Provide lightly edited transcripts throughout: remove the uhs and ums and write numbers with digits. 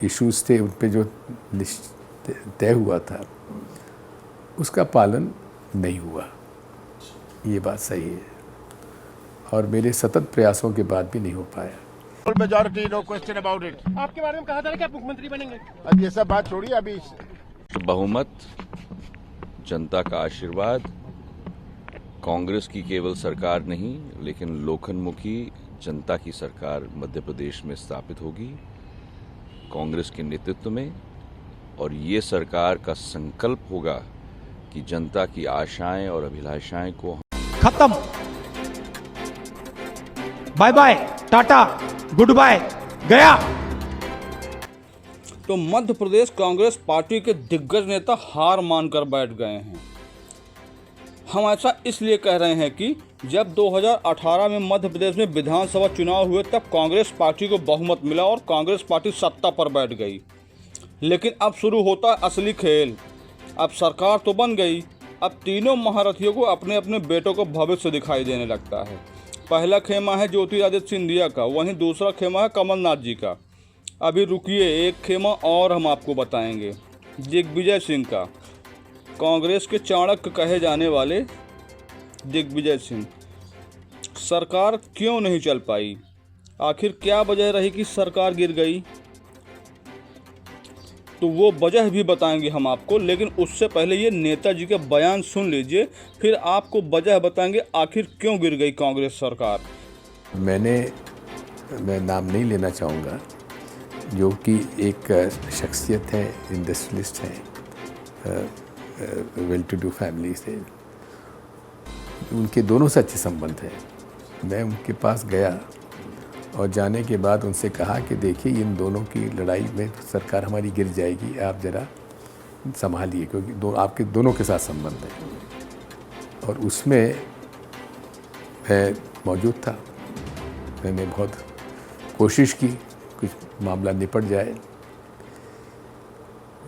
Issues थे, उन पे जो तय हुआ था उसका पालन नहीं हुआ, ये बात सही है, और मेरे सतत प्रयासों के बाद भी नहीं हो पाया। Majority, no question about it. आपके बारे में कहा था कि आप मुख्यमंत्री बनेंगे। अब ये सब बात छोड़िए अभी। बहुमत, जनता का आशीर्वाद, कांग्रेस की केवल सरकार नहीं लेकिन लोकनमुखी जनता की सरकार मध्य प्रदेश में स्थापित होगी कांग्रेस के नेतृत्व में, और ये सरकार का संकल्प होगा कि जनता की आशाएं और अभिलाषाएं को खत्म, bye bye, ta-ta, goodbye, गया। तो मध्य प्रदेश कांग्रेस पार्टी के दिग्गज नेता हार मानकर बैठ गए हैं। हम ऐसा इसलिए कह रहे हैं कि जब 2018 में मध्य प्रदेश में विधानसभा चुनाव हुए तब कांग्रेस पार्टी को बहुमत मिला और कांग्रेस पार्टी सत्ता पर बैठ गई। लेकिन अब शुरू होता है असली खेल। अब सरकार तो बन गई, अब तीनों महारथियों को अपने अपने बेटों को भविष्य दिखाई देने लगता है। पहला खेमा है ज्योतिरादित्य सिंधिया का, वहीं दूसरा खेमा है कमलनाथ जी का। अभी रुकिए, एक खेमा और हम आपको बताएंगे, दिग्विजय सिंह का। कांग्रेस के चाणक्य कहे जाने वाले दिग्विजय सिंह। सरकार क्यों नहीं चल पाई, आखिर क्या वजह रही कि सरकार गिर गई, तो वो वजह भी बताएंगे हम आपको। लेकिन उससे पहले ये नेताजी के बयान सुन लीजिए, फिर आपको वजह बताएंगे आखिर क्यों गिर गई कांग्रेस सरकार। मैं नाम नहीं लेना चाहूँगा, जो कि एक शख्सियत है, इंडस्ट्रियलिस्ट हैं, वेल टू डू फैमिली से, उनके दोनों से अच्छे संबंध हैं। मैं उनके पास गया और जाने के बाद उनसे कहा कि देखिए, इन दोनों की लड़ाई में सरकार हमारी गिर जाएगी, आप ज़रा संभालिए, क्योंकि आपके दोनों के साथ संबंध है। और उसमें मैं मौजूद था। मैंने बहुत कोशिश की कुछ मामला निपट जाए,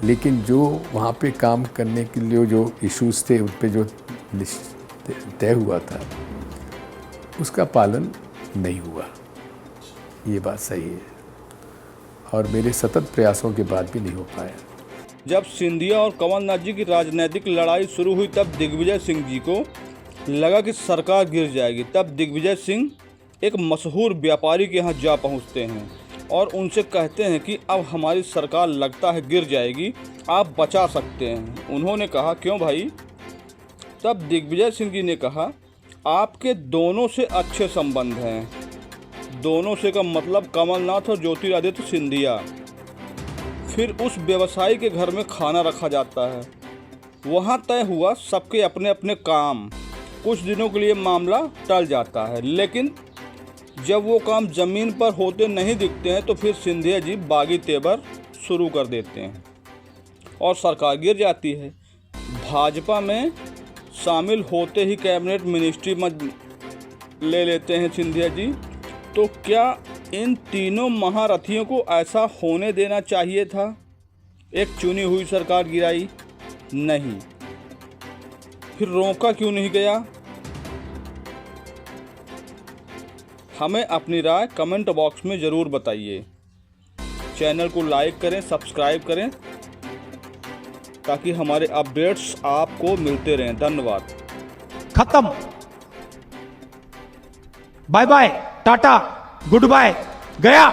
लेकिन जो वहाँ पे काम करने के लिए जो इश्यूज थे, उन पे जो तय हुआ था उसका पालन नहीं हुआ, ये बात सही है, और मेरे सतत प्रयासों के बाद भी नहीं हो पाया। जब सिंधिया और कमलनाथ जी की राजनीतिक लड़ाई शुरू हुई तब दिग्विजय सिंह जी को लगा कि सरकार गिर जाएगी। तब दिग्विजय सिंह एक मशहूर व्यापारी के यहाँ जा पहुँचते हैं और उनसे कहते हैं कि अब हमारी सरकार लगता है गिर जाएगी, आप बचा सकते हैं। उन्होंने कहा, क्यों भाई? तब दिग्विजय सिंह जी ने कहा, आपके दोनों से अच्छे संबंध हैं। दोनों से का मतलब कमलनाथ और ज्योतिरादित्य सिंधिया। फिर उस व्यवसायी के घर में खाना रखा जाता है। वहाँ तय हुआ सबके अपने अपने काम। कुछ दिनों के लिए मामला टल जाता है, लेकिन जब वो काम ज़मीन पर होते नहीं दिखते हैं तो फिर सिंधिया जी बागी तेवर शुरू कर देते हैं और सरकार गिर जाती है। भाजपा में शामिल होते ही कैबिनेट मिनिस्ट्री में ले लेते हैं सिंधिया जी। तो क्या इन तीनों महारथियों को ऐसा होने देना चाहिए था? एक चुनी हुई सरकार गिराई नहीं, फिर रोका क्यों नहीं गया? हमें अपनी राय कमेंट बॉक्स में ज़रूर बताइए। चैनल को लाइक करें, सब्सक्राइब करें, ताकि हमारे अपडेट्स आपको मिलते रहें। धन्यवाद। खत्म, bye bye, ta-ta, goodbye, गया।